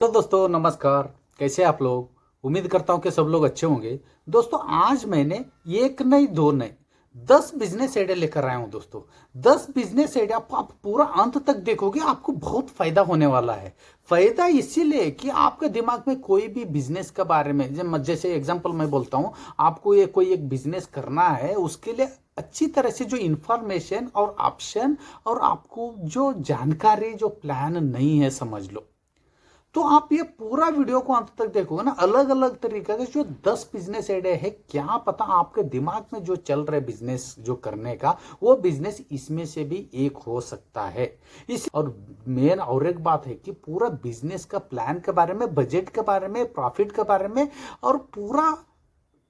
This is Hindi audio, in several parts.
तो दोस्तों नमस्कार। कैसे आप लोग? उम्मीद करता हूं कि सब लोग अच्छे होंगे। दोस्तों आज मैंने एक नहीं दो नहीं 10 बिजनेस आइडिया लेकर आया हूं। दोस्तों 10 बिजनेस आइडिया आप पूरा अंत तक देखोगे, आपको बहुत फायदा होने वाला है। फायदा इसीलिए कि आपके दिमाग में कोई भी बिजनेस के बारे में, जैसे एग्जांपल मैं बोलता हूं, आपको ये कोई एक बिजनेस करना है, उसके लिए अच्छी तरह से जो इंफॉर्मेशन और ऑप्शन और आपको जो जानकारी, जो प्लान नहीं है, समझ लो। तो आप ये पूरा वीडियो को अंत तक देखोगे ना, अलग अलग तरीके के जो 10 बिजनेस आइडिया है, क्या पता आपके दिमाग में जो चल रहा है बिजनेस जो करने का, वो बिजनेस इसमें से भी एक हो सकता है। इस और मेन और एक बात है कि पूरा बिजनेस का प्लान के बारे में, बजट के बारे में, प्रॉफिट के बारे में और पूरा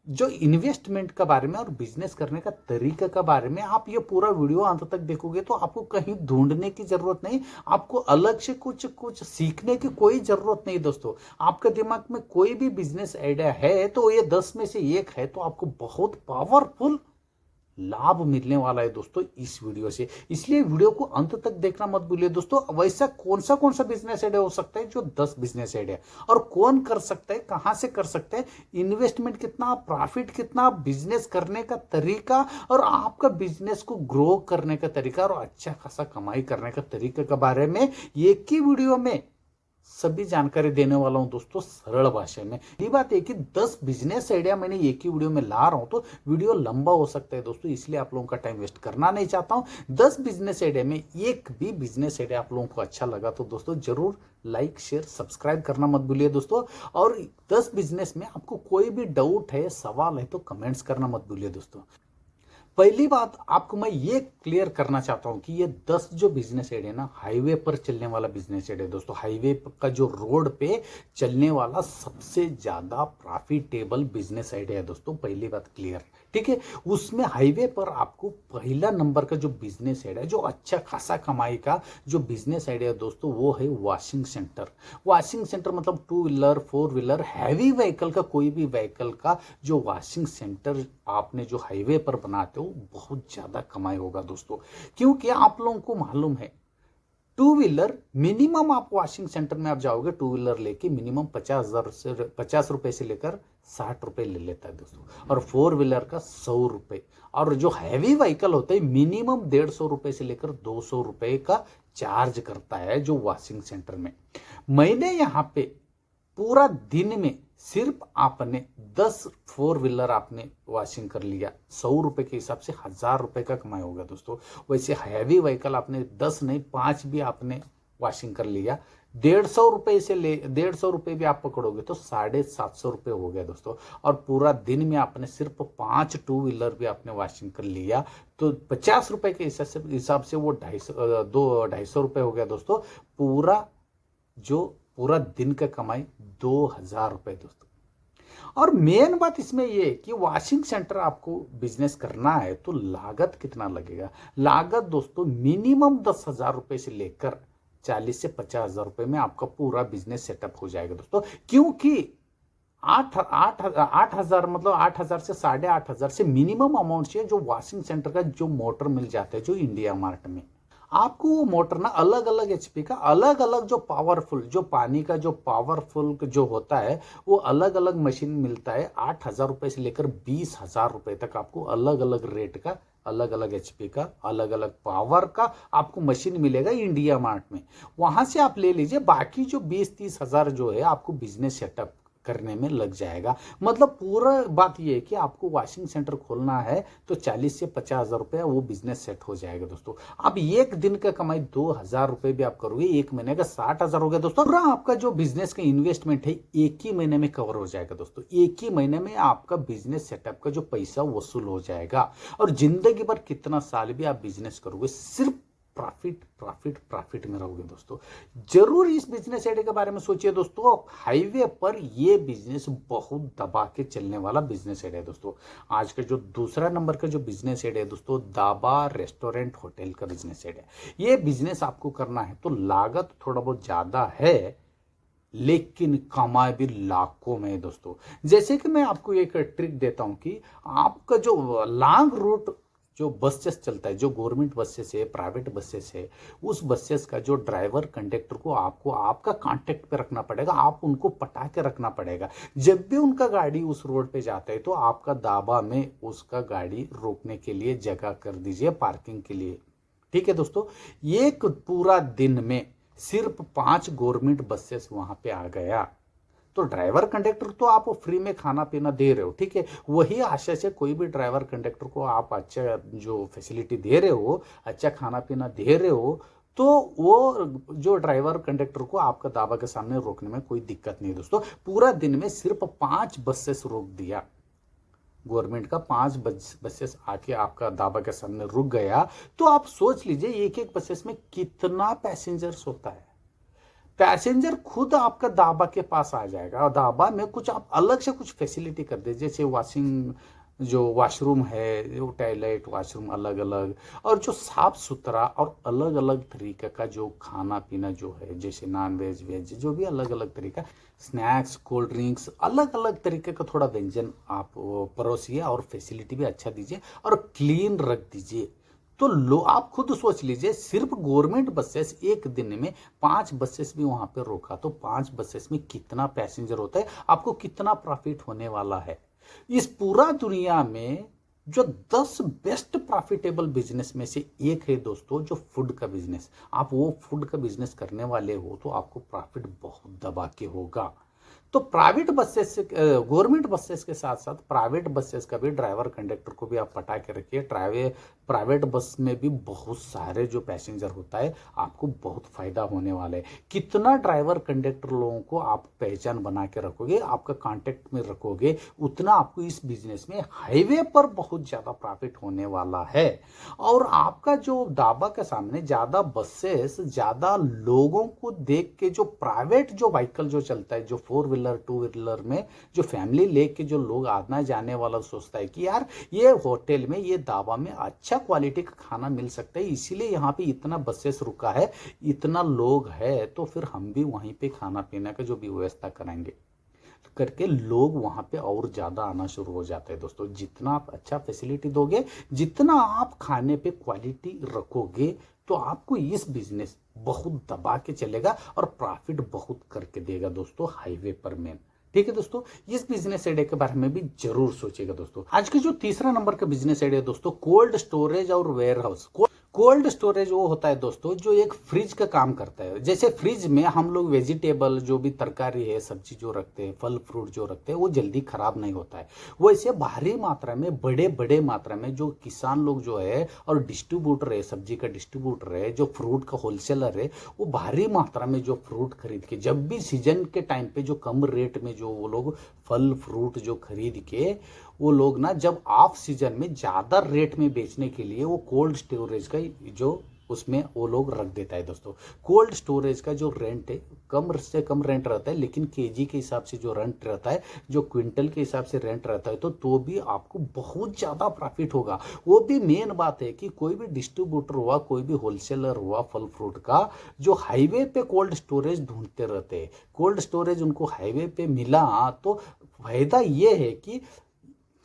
जो इन्वेस्टमेंट के बारे में और बिजनेस करने का तरीके के बारे में आप ये पूरा वीडियो अंत तक देखोगे तो आपको कहीं ढूंढने की जरूरत नहीं, आपको अलग से कुछ कुछ सीखने की कोई जरूरत नहीं। दोस्तों आपके दिमाग में कोई भी बिजनेस आइडिया है तो ये 10 में से एक है, तो आपको बहुत पावरफुल लाभ मिलने वाला है दोस्तों इस वीडियो से। इसलिए वीडियो को अंत तक देखना मत भूलिए दोस्तों। वैसा कौन सा बिजनेस आइडिया हो सकता है जो 10 बिजनेस आइडिया, और कौन कर सकता है, कहां से कर सकते हैं, इन्वेस्टमेंट कितना, प्रॉफिट कितना, बिजनेस करने का तरीका और आपका बिजनेस को ग्रो करने का तरीका और अच्छा खासा कमाई करने का तरीका के बारे में एक ही वीडियो में सभी जानकारी देने वाला हूं दोस्तों, सरल भाषा में। ये बात है कि 10 बिजनेस आइडिया मैंने एक ही वीडियो में ला रहा हूं, तो वीडियो लंबा हो सकता है दोस्तों, इसलिए आप लोगों का टाइम वेस्ट करना नहीं चाहता हूं। 10 बिजनेस आइडिया में एक भी बिजनेस आइडिया आप लोगों को अच्छा लगा तो दोस्तों जरूर लाइक शेयर सब्सक्राइब करना मत भूलिए दोस्तों। और 10 बिजनेस में आपको कोई भी डाउट है, सवाल है, तो कमेंट्स करना मत भूलिए दोस्तों। पहली बात आपको मैं ये क्लियर करना चाहता हूं कि ये 10 जो बिजनेस आइडिया ना, हाईवे पर चलने वाला बिजनेस आइडिया दोस्तों। हाईवे का जो रोड पे चलने वाला सबसे ज्यादा प्रॉफिटेबल बिजनेस आइडिया है दोस्तों। पहली बात क्लियर, ठीक है। उसमें हाईवे पर आपको पहला नंबर का जो बिजनेस आइडिया, जो अच्छा खासा कमाई का जो बिजनेस आइडिया दोस्तों, वो है वॉशिंग सेंटर। वॉशिंग सेंटर मतलब 2 व्हीलर 4 व्हीलर हैवी व्हीकल का, कोई भी व्हीकल का जो वॉशिंग सेंटर आपने जो हाईवे पर बनाते हो, बहुत ज्यादा कमाई होगा दोस्तों। क्योंकि आप लोगों को मालूम है, 2 व्हीलर मिनिमम आप वॉशिंग सेंटर में आप जाओगे 2 व्हीलर लेके, मिनिमम 50,000 से 50 रुपए से लेकर 60 रुपए ले लेता है दोस्तों, और 4 व्हीलर का 100 रुपए। और जो हैवी व्हीकल होता है मिनिमम 150 रुपए से लेकर 200 रुपए का चार्ज करता है जो वॉशिंग सेंटर में। मैंने यहाँ पे पूरा दिन में सिर्फ आपने 10 4 व्हीलर आपने वॉशिंग कर लिया, 100 रुपए के हिसाब से 1000 रुपए का कमाई होगा दोस्तों। वैसे हैवी व्हीकल आपने 10 नहीं 5 भी आपने वॉशिंग कर लिया, 150 रुपए भी आप पकड़ोगे तो 750 रुपए हो गया दोस्तों। और पूरा दिन में आपने सिर्फ 5 2 व्हीलर भी आपने वॉशिंग कर लिया तो 50 रुपए के हिसाब से वो 250 रुपए हो गया दोस्तों। पूरा दिन का कमाई 2000 रुपए दोस्तों। और मेन बात इसमें ये है कि वॉशिंग सेंटर आपको बिजनेस करना है तो लागत कितना लगेगा। लागत दोस्तों मिनिमम 10,000 रुपए से लेकर 40 से 50,000 रुपए में आपका पूरा बिजनेस सेटअप हो जाएगा दोस्तों। क्योंकि 8,000 मतलब 8,000 से 8,500 से मिनिमम अमाउंट से जो वॉशिंग सेंटर का जो मोटर मिल जाता है जो इंडिया मार्ट में, आपको वो मोटर ना अलग अलग एचपी का, अलग अलग जो पावरफुल, जो पानी का जो पावरफुल जो होता है, वो अलग अलग मशीन मिलता है। 8,000 रुपए से लेकर 20,000 रुपए तक आपको अलग अलग रेट का, अलग अलग एचपी का, अलग अलग पावर का आपको मशीन मिलेगा इंडिया मार्ट में। वहां से आप ले लीजिए। बाकी जो 20-30 हजार जो है आपको बिजनेस सेटअप करने में लग जाएगा। मतलब पूरा बात यह है कि आपको वॉशिंग सेंटर खोलना है तो 40 से 50,000 रुपया वो बिजनेस सेट हो जाएगा दोस्तों। अब एक दिन का कमाई 2,000 रुपए भी आप करोगे, एक महीने का 60,000 हो गया दोस्तों। पूरा आपका जो बिजनेस का इन्वेस्टमेंट है एक ही महीने में कवर हो जाएगा दोस्तों। एक ही महीने में आपका बिजनेस सेटअप का जो पैसा वसूल हो जाएगा। और जिंदगी भर कितना साल भी आप बिजनेस करोगे, सिर्फ प्रॉफिट प्रॉफिट प्रॉफिट में रहोगे दोस्तों। जरूर इस बिजनेस आइडिया के बारे में सोचिए दोस्तों। हाईवे पर ये बिजनेस बहुत दबा के चलने वाला बिजनेस आइडिया है दोस्तों। आज का जो दूसरा नंबर का जो बिजनेस आइडिया है दोस्तों, ढाबा रेस्टोरेंट होटल का बिजनेस आइडिया। ये बिजनेस आपको करना है तो लागत थोड़ा बहुत ज्यादा है, लेकिन कमाई भी लाखों में है दोस्तों। जैसे कि मैं आपको एक ट्रिक देता हूं कि आपका जो लॉन्ग रूट जो बसेस चलता है, जो गवर्नमेंट बसेस है, प्राइवेट बसेस है, उस बसेस का जो ड्राइवर कंडक्टर को आपको आपका कांटेक्ट पे रखना पड़ेगा, आप उनको पटा के रखना पड़ेगा। जब भी उनका गाड़ी उस रोड पे जाता है तो आपका दावा में उसका गाड़ी रोकने के लिए जगह कर दीजिए पार्किंग के लिए। ठीक है दोस्तों, एक पूरा दिन में सिर्फ 5 गवर्नमेंट बसेस वहां पे आ गया तो ड्राइवर कंडक्टर तो आप फ्री में खाना पीना दे रहे हो, ठीक है। वही आशा से कोई भी ड्राइवर कंडक्टर को आप अच्छा जो फैसिलिटी दे रहे हो, अच्छा खाना पीना दे रहे हो, तो वो जो ड्राइवर कंडक्टर को आपका दावा के सामने रोकने में कोई दिक्कत नहीं दोस्तों। पूरा दिन में सिर्फ 5 बसेस रोक दिया गवर्नमेंट का, 5 बसेस आके आपका दावा के सामने रुक गया, तो आप सोच लीजिए एक एक बसेस में कितना पैसेंजर्स होता है। पैसेंजर खुद आपका दाबा के पास आ जाएगा और दाबा में कुछ आप अलग से कुछ फैसिलिटी कर दे, जैसे वॉशिंग जो वॉशरूम है, जो टॉयलेट वॉशरूम अलग अलग, और जो साफ सुथरा और अलग अलग तरीके का जो खाना पीना जो है, जैसे नॉन वेज वेज जो भी अलग अलग तरीका, स्नैक्स कोल्ड ड्रिंक्स अलग अलग तरीके का थोड़ा व्यंजन आप परोसिए और फैसिलिटी भी अच्छा दीजिए और क्लीन रख दीजिए। तो लो आप खुद सोच लीजिए, सिर्फ गवर्नमेंट बसेस एक दिन में 5 बसेस भी वहां पे रोका तो 5 बसेस में कितना पैसेंजर होता है, आपको कितना प्रॉफिट होने वाला है। इस पूरा दुनिया में जो 10 बेस्ट प्रॉफिटेबल बिजनेस में से एक है दोस्तों, जो फूड का बिजनेस। आप वो फूड का बिजनेस करने वाले हो तो आपको प्रॉफिट बहुत दबा के होगा। तो प्राइवेट बसेस से गवर्नमेंट बसेस के साथ साथ प्राइवेट बसेस का भी ड्राइवर कंडक्टर को भी आप पटा के रखिए। प्राइवेट बस में भी बहुत सारे जो पैसेंजर होता है, आपको बहुत फायदा होने वाला है। कितना ड्राइवर कंडक्टर लोगों को आप पहचान बना के रखोगे, आपका कांटेक्ट में रखोगे, उतना आपको इस बिजनेस में हाईवे पर बहुत ज्यादा प्रॉफिट होने वाला है। और आपका जो दावा के सामने ज्यादा बसेस, ज्यादा लोगों को देख के जो प्राइवेट जो व्हीकल जो चलता है, जो 4 व्हीलर 2 व्हीलर में जो फैमिली लेके जो लोग आना जाने वाला सोचता है कि यार ये होटल में, ये दावा में अच्छा क्वालिटी का खाना मिल सकता है, इसीलिए यहाँ पे इतना बसेस रुका है, इतना लोग है, तो फिर हम भी वहीं पे खाना पीने का जो भी व्यवस्था कराएंगे करके लोग वहां पे और ज्यादा आना शुरू हो जाता है दोस्तों। जितना आप अच्छा फैसिलिटी दोगे, जितना आप खाने पे क्वालिटी रखोगे, तो आपको इस बिजनेस बहुत दबा के चलेगा और प्रॉफिट बहुत करके देगा दोस्तों हाईवे पर मेन। ठीक है दोस्तों, इस बिजनेस आइडिया के बारे में भी जरूर सोचिएगा दोस्तों। आज के जो तीसरा नंबर का बिजनेस आइडिया दोस्तों, कोल्ड स्टोरेज और वेयर हाउस। कोल्ड स्टोरेज वो होता है दोस्तों जो एक फ्रिज का काम करता है। जैसे फ्रिज में हम लोग वेजिटेबल जो भी तरकारी है, सब्जी जो रखते हैं, फल फ्रूट जो रखते हैं, वो जल्दी खराब नहीं होता है। वैसे भारी मात्रा में, बड़े बड़े मात्रा में जो किसान लोग जो है और डिस्ट्रीब्यूटर है, सब्जी का डिस्ट्रीब्यूटर है, जो फ्रूट का होलसेलर है, वो भारी मात्रा में जो फ्रूट खरीद के, जब भी सीजन के टाइम पे जो कम रेट में जो वो लोग फल फ्रूट जो खरीद के, वो लोग ना जब ऑफ सीजन में ज्यादा रेट में बेचने के लिए वो कोल्ड स्टोरेज का जो उसमें वो लोग रख देता है दोस्तों। कोल्ड स्टोरेज का जो रेंट है कम से कम रेंट रहता है, लेकिन केजी के हिसाब से जो रेंट रहता है, जो क्विंटल के हिसाब से रेंट रहता है, तो भी आपको बहुत ज्यादा प्रॉफिट होगा। वो भी मेन बात है कि कोई भी डिस्ट्रीब्यूटर हुआ, कोई भी होलसेलर हुआ फल फ्रूट का, जो हाईवे पे कोल्ड स्टोरेज ढूंढते रहते हैं, कोल्ड स्टोरेज उनको हाईवे पे मिला तो फायदा ये है कि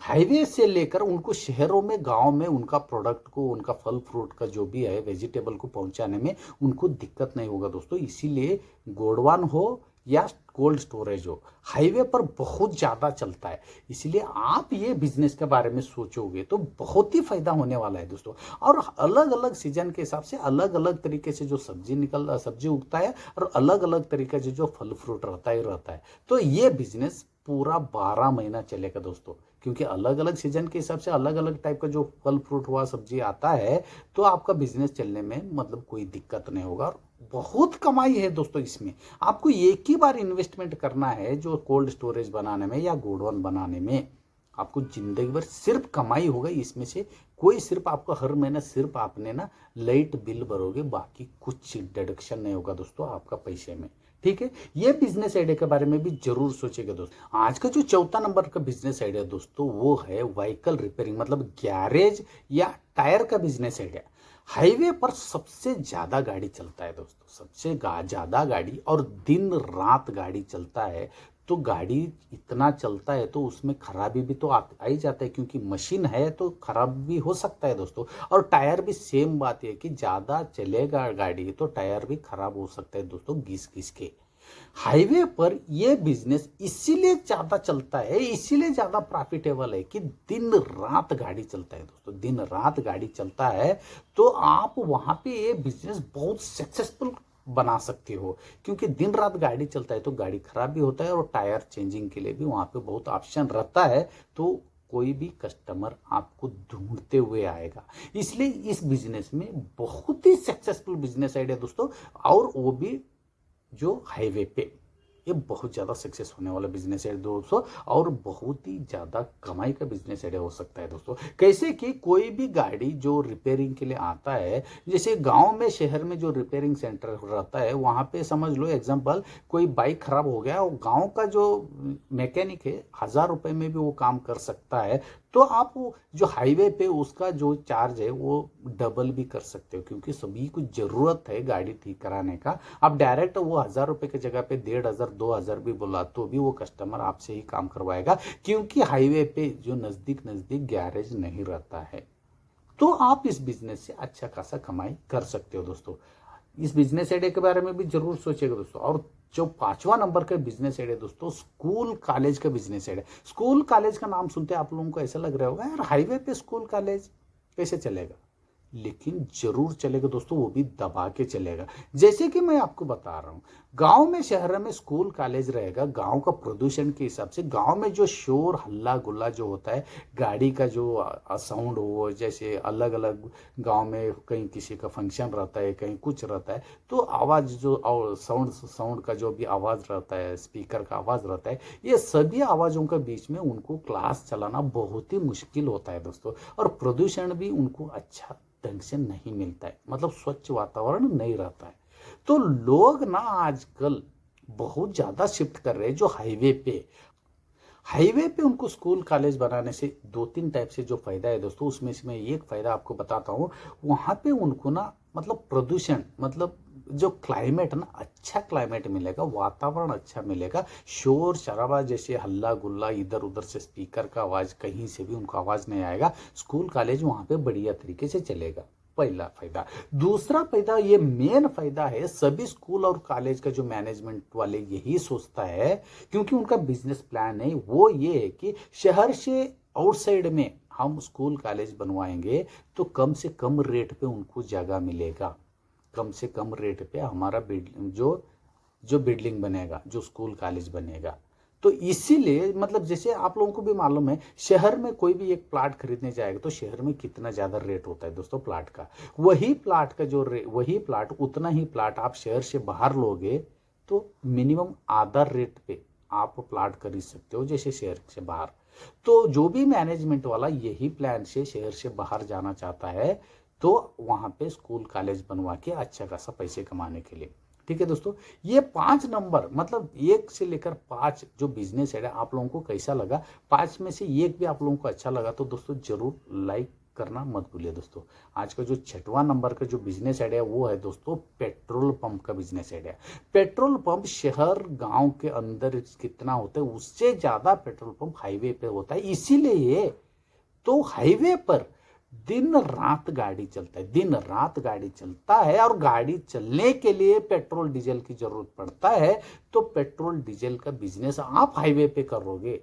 हाईवे से लेकर उनको शहरों में, गांव में उनका प्रोडक्ट को, उनका फल फ्रूट का जो भी है वेजिटेबल को पहुंचाने में उनको दिक्कत नहीं होगा दोस्तों। इसीलिए गोडवान हो या कोल्ड स्टोरेज हो, हाईवे पर बहुत ज्यादा चलता है। इसलिए आप ये बिजनेस के बारे में सोचोगे तो बहुत ही फायदा होने वाला है दोस्तों। और अलग अलग सीजन के हिसाब से अलग अलग तरीके से जो सब्जी उगता है और अलग अलग तरीके से जो फल फ्रूट रहता है। तो ये बिजनेस पूरा 12 महीना चलेगा दोस्तों, क्योंकि अलग अलग सीजन के हिसाब से अलग अलग टाइप का जो फल फ्रूट हुआ, सब्जी आता है, तो आपका बिजनेस चलने में मतलब कोई दिक्कत नहीं होगा और बहुत कमाई है दोस्तों इसमें। आपको एक ही बार इन्वेस्टमेंट करना है जो कोल्ड स्टोरेज बनाने में या गोडाउन बनाने में, आपको जिंदगी भर सिर्फ कमाई होगा इसमें से। कोई सिर्फ आपको हर महीना सिर्फ आपने ना लाइट बिल भरोगे, बाकी कुछ डिडक्शन नहीं होगा दोस्तों आपका पैसे में। ठीक है, ये बिजनेस आइडिया के बारे में भी जरूर सोचेगा दोस्तों। आज का जो चौथा नंबर का बिजनेस आइडिया दोस्तों, वो है व्हीकल रिपेयरिंग, मतलब गैरेज या टायर का बिजनेस आइडिया। हाईवे पर सबसे ज़्यादा गाड़ी चलता है दोस्तों, सबसे ज़्यादा गाड़ी, और दिन रात गाड़ी चलता है। तो गाड़ी इतना चलता है तो उसमें खराबी भी तो आ ही जाता है, क्योंकि मशीन है तो खराब भी हो सकता है दोस्तों। और टायर भी सेम बात है कि ज़्यादा चलेगा गाड़ी तो टायर भी खराब हो सकता है दोस्तों, घिस घिस के। हाईवे पर ये बिजनेस इसीलिए ज्यादा चलता है, इसीलिए ज्यादा प्रॉफिटेबल है कि दिन रात गाड़ी चलता है दोस्तों, दिन रात गाड़ी चलता है। तो आप वहां पे ये बिजनेस बहुत सक्सेसफुल बना सकते हो, क्योंकि दिन रात गाड़ी चलता है तो गाड़ी खराब भी होता है और टायर चेंजिंग के लिए भी वहां पे बहुत ऑप्शन रहता है। तो कोई भी कस्टमर आपको ढूंढते हुए आएगा। इसलिए इस बिजनेस में बहुत ही सक्सेसफुल बिजनेस आइडिया दोस्तों, और वो भी जो हाईवे पे, ये बहुत ज़्यादा सक्सेस होने वाला बिजनेस है दोस्तों, और बहुत ही ज़्यादा कमाई का बिजनेस आइडिया हो सकता है दोस्तों। कैसे कि कोई भी गाड़ी जो रिपेयरिंग के लिए आता है, जैसे गांव में शहर में जो रिपेयरिंग सेंटर रहता है वहां पे समझ लो एग्जांपल, कोई बाइक खराब हो गया और गांव का जो मैकेनिक है 1,000 रुपए में भी वो काम कर सकता है। तो आप जो हाईवे पे उसका जो चार्ज है वो डबल भी कर सकते हो, क्योंकि सभी को जरूरत है गाड़ी ठीक कराने का। आप डायरेक्ट वो 1,000 रुपए की जगह पे 1,500 2,000 भी बोला तो भी वो कस्टमर आपसे ही काम करवाएगा, क्योंकि हाईवे पे जो नजदीक नजदीक गैरेज नहीं रहता है। तो आप इस बिजनेस से अच्छा खासा कमाई कर सकते हो दोस्तों। इस बिजनेस आइडिया के बारे में भी जरूर सोचिएगा दोस्तों। और जो 5वां नंबर का बिजनेस आइडिया दोस्तों, स्कूल कॉलेज का बिजनेस आइडिया। स्कूल कॉलेज का नाम सुनते आप लोगों को ऐसा लग रहा होगा यार हाईवे पे स्कूल कॉलेज कैसे चलेगा, लेकिन जरूर चलेगा दोस्तों, वो भी दबा के चलेगा। जैसे कि मैं आपको बता रहा हूं, गांव में शहर में स्कूल कॉलेज रहेगा, गांव का प्रदूषण के हिसाब से गांव में जो शोर हल्ला गुल्ला जो होता है, गाड़ी का जो साउंड हो, जैसे अलग अलग गांव में कहीं किसी का फंक्शन रहता है, कहीं कुछ रहता है, तो आवाज जो साउंड साउंड का जो भी आवाज रहता है, स्पीकर का आवाज रहता है, ये सभी आवाजों के बीच में उनको क्लास चलाना बहुत ही मुश्किल होता है दोस्तों। और प्रदूषण भी उनको अच्छा ढंग से नहीं मिलता है, मतलब स्वच्छ वातावरण नहीं रहता है। तो लोग ना आजकल बहुत ज्यादा शिफ्ट कर रहे हैं जो हाईवे पे। हाईवे पे उनको स्कूल कॉलेज बनाने से 2-3 टाइप से जो फायदा है दोस्तों, उसमें से मैं एक फायदा आपको बताता हूँ। वहां पे उनको ना मतलब प्रदूषण, मतलब जो क्लाइमेट ना, अच्छा क्लाइमेट मिलेगा, वातावरण अच्छा मिलेगा। शोर शराबा जैसे हल्ला गुल्ला इधर उधर से स्पीकर का आवाज कहीं से भी उनको आवाज नहीं आएगा। स्कूल कॉलेज वहां पे बढ़िया तरीके से चलेगा, पहला फायदा। दूसरा फायदा, ये मेन फायदा है, सभी स्कूल और कॉलेज का जो मैनेजमेंट वाले यही सोचता है, क्योंकि उनका बिजनेस प्लान है वो ये है कि शहर से आउटसाइड में हम स्कूल कॉलेज बनवाएंगे तो कम से कम रेट पे उनको जगह मिलेगा, कम से कम रेट पे हमारा जो जो बिल्डिंग बनेगा, जो स्कूल कॉलेज बनेगा। तो इसीलिए मतलब जैसे आप लोगों को भी मालूम है, शहर में कोई भी एक प्लाट खरीदने जाएगा तो शहर में कितना ज्यादा रेट होता है दोस्तों प्लाट का। वही प्लाट का जो वही प्लाट, उतना ही प्लाट आप शहर से बाहर लोगे तो मिनिमम आधा रेट पे आप प्लाट खरीद सकते हो, जैसे शहर से बाहर। तो जो भी मैनेजमेंट वाला यही प्लान से शहर से बाहर जाना चाहता है, तो वहां पे स्कूल कॉलेज बनवा के अच्छा खासा पैसे कमाने के लिए। ठीक है दोस्तों, ये 5 नंबर मतलब 1 से लेकर 5 जो बिजनेस है, आप लोगों को कैसा लगा? 5 में से एक भी आप लोगों को अच्छा लगा तो दोस्तों जरूर लाइक करना मत भूलिए दोस्तों। आज का जो 6वां नंबर का जो बिजनेस आइडिया वो है दोस्तों पेट्रोल पंप का बिजनेस आइडिया। पेट्रोल पंप शहर गांव के अंदर कितना होता है, उससे ज्यादा पेट्रोल पंप हाईवे पे होता है। इसीलिए तो हाईवे पर दिन रात गाड़ी चलता है, दिन रात गाड़ी चलता है, और गाड़ी चलने के लिए पेट्रोल डीजल की जरूरत पड़ता है। तो पेट्रोल डीजल का बिजनेस आप हाईवे पे करोगे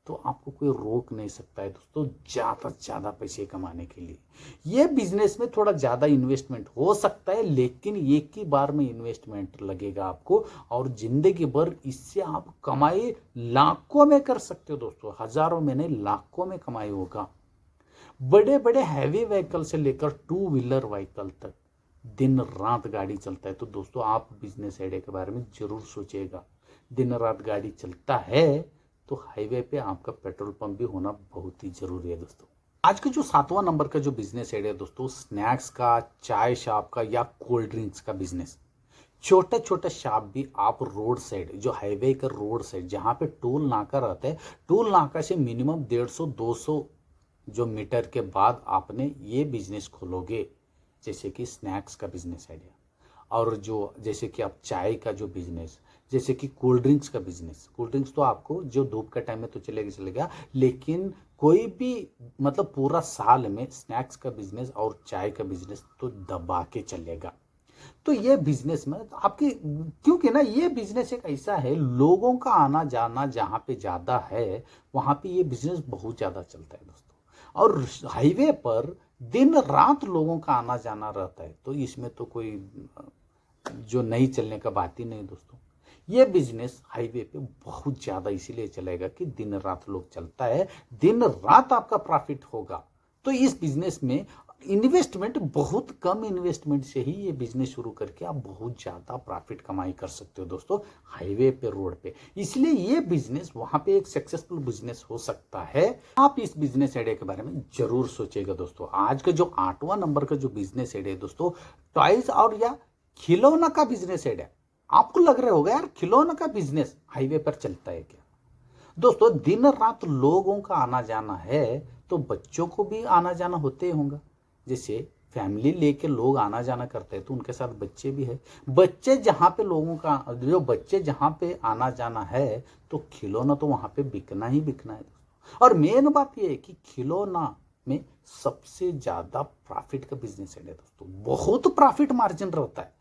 तो आपको कोई रोक नहीं सकता है दोस्तों, ज्यादा से ज्यादा पैसे कमाने के लिए। ये बिजनेस में थोड़ा ज्यादा इन्वेस्टमेंट हो सकता है, लेकिन एक ही बार में इन्वेस्टमेंट लगेगा आपको, और जिंदगी भर इससे आप कमाई लाखों में कर सकते हो दोस्तों, हजारों में नहीं लाखों में कमाई होगा। बड़े बड़े हैवी व्हीकल से लेकर 2 व्हीलर व्हीकल तक दिन रात गाड़ी चलता है। तो दोस्तों आप बिजनेस आइडिया के बारे में जरूर सोचिएगा। दिन रात गाड़ी चलता है तो हाईवे पे आपका पेट्रोल पंप भी होना बहुत ही जरूरी है दोस्तों। आज का जो 7वां नंबर का जो बिजनेस आइडिया दोस्तों, स्नैक्स का, चाय शॉप का या कोल्ड ड्रिंक्स का बिजनेस। छोटा छोटा शॉप भी आप रोड साइड, जो हाईवे का रोड साइड जहां पे टोल नाका रहता है, टोल नाका से मिनिमम 150-200 जो मीटर के बाद आपने ये बिजनेस खोलोगे, जैसे कि स्नैक्स का बिजनेस आइडिया, और जो जैसे कि आप चाय का जो बिजनेस, जैसे कि कोल्ड ड्रिंक्स का बिजनेस। कोल्ड ड्रिंक्स तो आपको जो धूप का टाइम में तो चलेगा, लेकिन कोई भी मतलब पूरा साल में स्नैक्स का बिजनेस और चाय का बिजनेस तो दबा के चलेगा। तो ये बिजनेस में तो आपकी, क्योंकि ना ये बिजनेस एक ऐसा है, लोगों का आना जाना जहाँ पे ज़्यादा है वहाँ पे ये बिजनेस बहुत ज़्यादा चलता है दोस्तों। और हाईवे पर दिन रात लोगों का आना जाना रहता है, तो इसमें तो कोई जो नहीं चलने का बात ही नहीं दोस्तों। ये बिजनेस हाईवे पे बहुत ज़्यादा इसीलिए चलेगा कि दिन रात लोग चलता है, दिन रात आपका प्रॉफिट होगा। तो इस बिजनेस में इन्वेस्टमेंट, बहुत कम इन्वेस्टमेंट से ही ये बिजनेस शुरू करके आप बहुत ज़्यादा प्रॉफिट कमाई कर सकते हो दोस्तों, हाईवे पे, रोड पे। इसलिए ये बिजनेस वहाँ पे एक सक्सेसफुल बिजनेस हो सकता है। आप इस बिजनेस आइडिया के बारे में जरूर सोचेगा दोस्तों। आज का जो 8वां नंबर का जो बिजनेस आइडिया है दोस्तों, टॉयज और या खिलौना का बिजनेस आइडिया। आपको लग रहा होगा यार खिलौना का बिजनेस हाईवे पर चलता है क्या? दोस्तों दिन रात लोगों का आना जाना है, तो बच्चों को भी आना जाना होते होगा। जैसे फैमिली लेके लोग आना जाना करते हैं तो उनके साथ बच्चे भी है। बच्चे जहाँ पे लोगों का, जो बच्चे जहाँ पे आना जाना है, तो खिलौना तो वहाँ पे बिकना ही बिकना है। और मेन बात यह है कि खिलौना में सबसे ज्यादा प्रॉफिट का बिजनेस है दोस्तों, बहुत प्रॉफिट मार्जिन रहता है।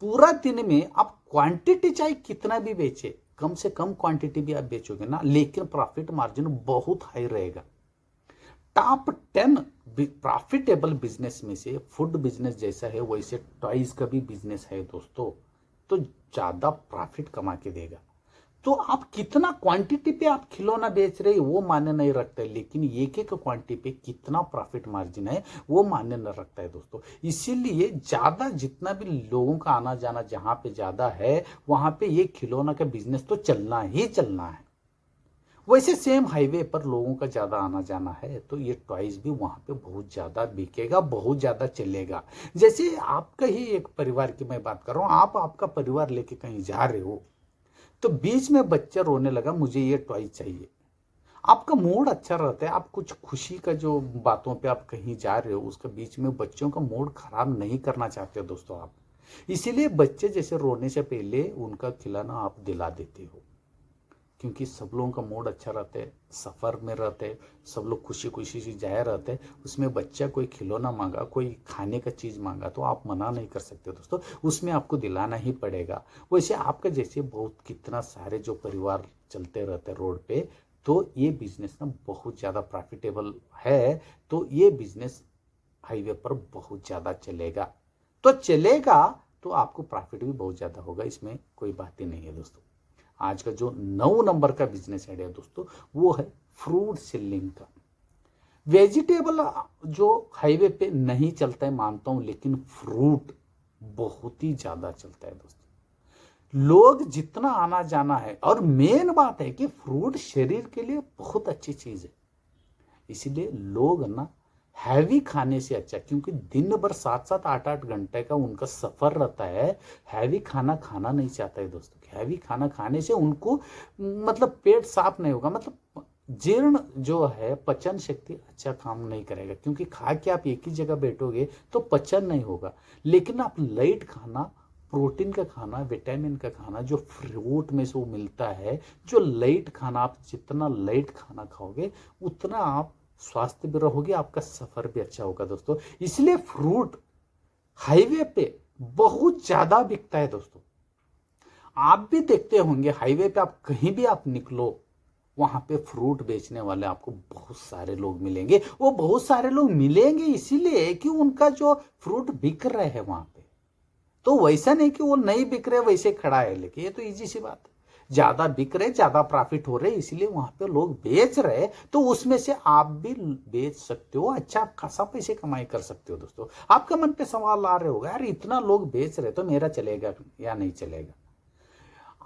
पूरा दिन में आप क्वांटिटी चाहे कितना भी बेचे, कम से कम क्वांटिटी भी आप बेचोगे ना, लेकिन प्रॉफिट मार्जिन बहुत हाई रहेगा। टॉप 10 प्रॉफिटेबल बिजनेस में से फूड बिजनेस जैसा है, वैसे टॉयज का भी बिजनेस है दोस्तों, तो ज्यादा प्रॉफिट कमा के देगा। तो आप कितना क्वांटिटी पे आप खिलौना बेच रहे हैं वो मान्य नहीं रखता है, लेकिन एक एक क्वांटिटी पे कितना प्रॉफिट मार्जिन है वो मान्य नहीं रखता है दोस्तों। इसीलिए ज्यादा, जितना भी लोगों का आना जाना जहां पे ज्यादा है वहां पे ये खिलौना का बिजनेस तो चलना ही चलना है। वैसे सेम हाईवे पर लोगों का ज्यादा आना जाना है, तो ये टॉयज भी वहां पे बहुत ज्यादा बिकेगा, बहुत ज्यादा चलेगा। जैसे आपका ही एक परिवार की मैं बात कर रहा हूं, आप आपका परिवार लेके कहीं जा रहे हो, तो बीच में बच्चा रोने लगा मुझे ये टॉय चाहिए, आपका मूड अच्छा रहता है, आप कुछ खुशी का जो बातों पे आप कहीं जा रहे हो, उसके बीच में बच्चों का मूड खराब नहीं करना चाहते हो दोस्तों आप। इसीलिए बच्चे जैसे रोने से पहले उनका खिलाना आप दिला देते हो, क्योंकि सब लोगों का मूड अच्छा रहता है, सफ़र में रहते हैं, सब लोग खुशी खुशी से जाए रहते हैं। उसमें बच्चा कोई खिलौना मांगा, कोई खाने का चीज़ मांगा, तो आप मना नहीं कर सकते दोस्तों, उसमें आपको दिलाना ही पड़ेगा। वैसे आपका जैसे बहुत कितना सारे जो परिवार चलते रहते हैं रोड पे, तो ये बिजनेस ना बहुत ज़्यादा प्रॉफिटेबल है। तो ये बिजनेस हाईवे पर बहुत ज़्यादा चलेगा, तो चलेगा तो आपको प्रॉफिट भी बहुत ज़्यादा होगा, इसमें कोई बात ही नहीं है दोस्तों। आज का जो 9 नंबर का बिजनेस आइडिया दोस्तों, वो है फ्रूट सेलिंग का। वेजिटेबल जो हाईवे पे नहीं चलता है मानता हूं, लेकिन फ्रूट बहुत ही ज्यादा चलता है दोस्तों। लोग जितना आना जाना है, और मेन बात है कि फ्रूट शरीर के लिए बहुत अच्छी चीज है। इसीलिए लोग ना हैवी खाने से अच्छा, क्योंकि दिन भर 7-7 8-8 घंटे का उनका सफर रहता है, हैवी खाना खाना नहीं चाहता है दोस्तों। हैवी खाना खाने से उनको मतलब पेट साफ नहीं होगा, मतलब जीर्ण जो है, पचन शक्ति अच्छा काम नहीं करेगा, क्योंकि खा के आप एक ही जगह बैठोगे तो पचन नहीं होगा। लेकिन आप लाइट खाना, प्रोटीन का खाना, विटामिन का खाना जो फ्रूट में से वो मिलता है, जो लाइट खाना, आप जितना लाइट खाना खाओगे उतना आप स्वास्थ्य भी रहोगे, आपका सफर भी अच्छा होगा दोस्तों। इसलिए फ्रूट हाईवे पे बहुत ज्यादा बिकता है दोस्तों। आप भी देखते होंगे हाईवे पे, आप कहीं भी आप निकलो, वहां पे फ्रूट बेचने वाले आपको बहुत सारे लोग मिलेंगे। वो बहुत सारे लोग मिलेंगे इसीलिए कि उनका जो फ्रूट बिक रहे हैं वहां पे, तो वैसा नहीं कि वो नहीं बिक रहे वैसे खड़ा है, लेकिन ये तो इजी सी बात है। ज्यादा बिक रहे, ज्यादा प्रॉफिट हो रहे, इसलिए वहां पे लोग बेच रहे, तो उसमें से आप भी बेच सकते हो, अच्छा खासा पैसे कमाई कर सकते हो दोस्तों। आपका मन पे सवाल आ रहे होगा, यार इतना लोग बेच रहे तो मेरा चलेगा या नहीं चलेगा?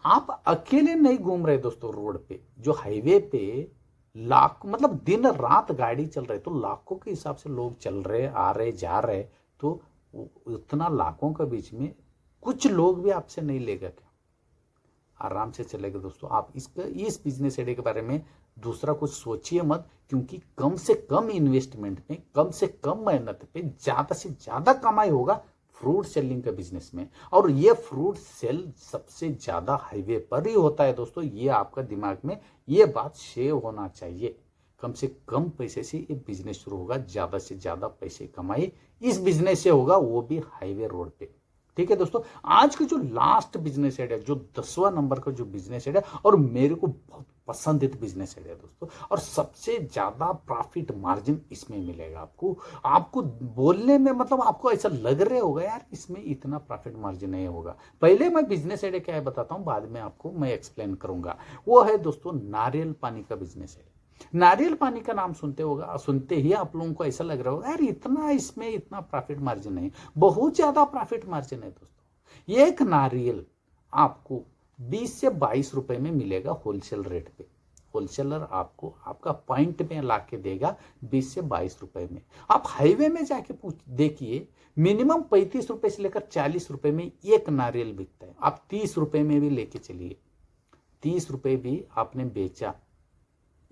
आप अकेले नहीं घूम रहे दोस्तों रोड पे, जो हाईवे पे लाख मतलब दिन रात गाड़ी चल रहे, तो लाखों के हिसाब से लोग चल रहे, आ रहे, जा रहे, तो उतना लाखों के बीच में कुछ लोग भी आपसे नहीं लेगा क्या? आराम से चलेगा दोस्तों। आप इस बिजनेस आइडिया के बारे में दूसरा कुछ सोचिए मत, क्योंकि कम से कम इन्वेस्टमेंट में, कम से कम मेहनत पे ज्यादा से ज्यादा कमाई होगा फ्रूट सेलिंग के बिजनेस में। और ये फ्रूट सेल सबसे ज्यादा हाईवे पर ही होता है दोस्तों। ये आपका दिमाग में ये बात शेव होना चाहिए। कम से कम पैसे से ये बिजनेस शुरू होगा, ज्यादा से ज्यादा पैसे कमाई इस बिजनेस से होगा, वो भी हाईवे रोड पे। ठीक है दोस्तों, आज का जो लास्ट बिजनेस आइडिया, जो 10वां नंबर का जो बिजनेस आइडिया, और मेरे को बहुत पसंदीदा बिजनेस आइडिया दोस्तों, और सबसे ज्यादा प्रॉफिट मार्जिन इसमें मिलेगा आपको। आपको बोलने में मतलब आपको ऐसा लग रहा होगा यार इसमें इतना प्रॉफिट मार्जिन नहीं होगा। पहले मैं बिजनेस आइडिया क्या है बताता हूं, बाद में आपको मैं एक्सप्लेन करूंगा। वो है दोस्तों नारियल पानी का बिजनेस है। नारियल पानी का नाम सुनते ही आप लोगों को ऐसा लग रहा होगा यार इतना इसमें इतना प्रॉफिट मार्जिन है। बहुत ज्यादा प्रॉफिट मार्जिन है दोस्तों। एक नारियल आपको 20 से 22 रुपए में मिलेगा होलसेल रेट पे। होलसेलर आपको आपका पॉइंट में ला के देगा 20 से 22 रुपए में। आप हाईवे में जाके देखिए, मिनिमम 35 रुपए से लेकर 40 रुपए में एक नारियल बिकता है। आप 30 रुपए में भी लेके चलिए, 30 रुपए भी आपने बेचा,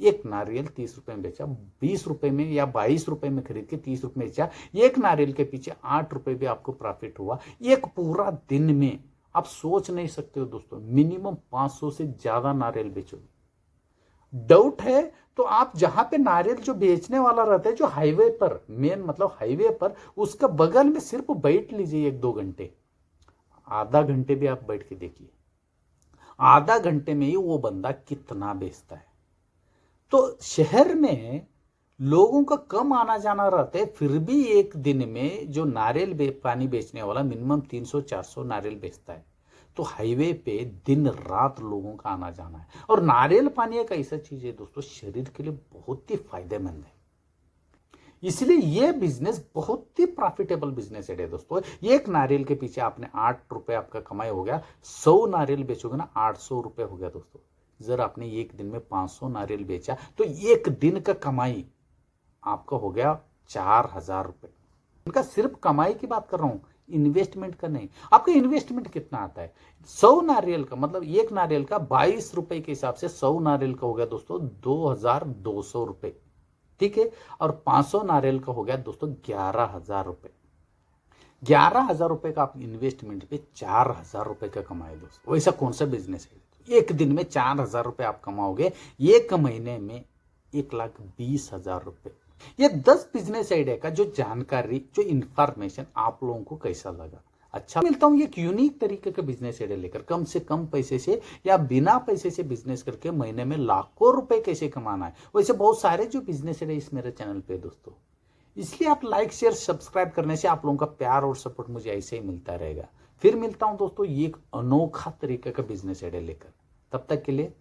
एक नारियल 30 रुपए में बेचा, 20 रुपए में या 22 रुपए में खरीद के 30 रुपए में बेचा, एक नारियल के पीछे 8 रुपए भी आपको प्रॉफिट हुआ। एक पूरा दिन में आप सोच नहीं सकते हो दोस्तों, मिनिमम 500 से ज्यादा नारियल बेचोगे। डाउट है तो आप जहां पे नारियल जो बेचने वाला रहता है, जो हाईवे पर, मेन मतलब हाईवे पर, उसका बगल में सिर्फ बैठ लीजिए 1-2 घंटे, आधा घंटे भी आप बैठ के देखिए, आधा घंटे में ही वो बंदा कितना बेचता है। तो शहर में लोगों का कम आना जाना रहता है, फिर भी एक दिन में जो नारियल पानी बेचने वाला मिनिमम 300-400 नारियल बेचता है। तो हाईवे पे दिन रात लोगों का आना जाना है। और नारियल पानी एक ऐसा चीज है दोस्तों, शरीर के लिए बहुत ही फायदेमंद है। इसलिए ये बिजनेस बहुत ही प्रॉफिटेबल बिजनेस है दोस्तों। एक नारियल के पीछे आपने 8 रुपए आपका कमाई हो गया, 100 नारियल बेचोगे ना 800 रुपए हो गया दोस्तों। जर आपने एक दिन में 500 नारियल बेचा तो एक दिन का कमाई आपका हो गया 4000 रुपए। इनका सिर्फ कमाई की बात कर रहा हूं, इन्वेस्टमेंट का नहीं। आपका इन्वेस्टमेंट कितना आता है? 100 नारियल का मतलब एक नारियल का 22 रुपए के हिसाब से 100 नारियल का हो गया दोस्तों 2200 रुपए। ठीक है, और 500 नारियल का हो गया दोस्तों 11,000 रुपए। 11,000 रुपए का आप इन्वेस्टमेंट पे 4,000 रुपए का कमाए दोस्तों। वैसा कौन सा बिजनेस है? एक दिन में 4,000 रुपए आप कमाओगे, एक महीने में 1,20,000 रुपए। ये 10 बिजनेस आइडिया का जो जानकारी, जो इंफॉर्मेशन आप लोगों को कैसा लगा? अच्छा, मिलता हूं एक यूनिक तरीके का बिजनेस आइडिया लेकर, कम से कम पैसे से या बिना पैसे से बिजनेस करके महीने में लाखों रुपए कैसे कमाना है। वैसे बहुत सारे जो बिजनेस आइडिया इस मेरे चैनल पे दोस्तों, इसलिए आप लाइक शेयर सब्सक्राइब करने से आप लोगों का प्यार और सपोर्ट मुझे ऐसे ही मिलता रहेगा। फिर मिलता हूं दोस्तों एक अनोखा तरीके का बिजनेस आइडिया लेकर। तब तक के लिए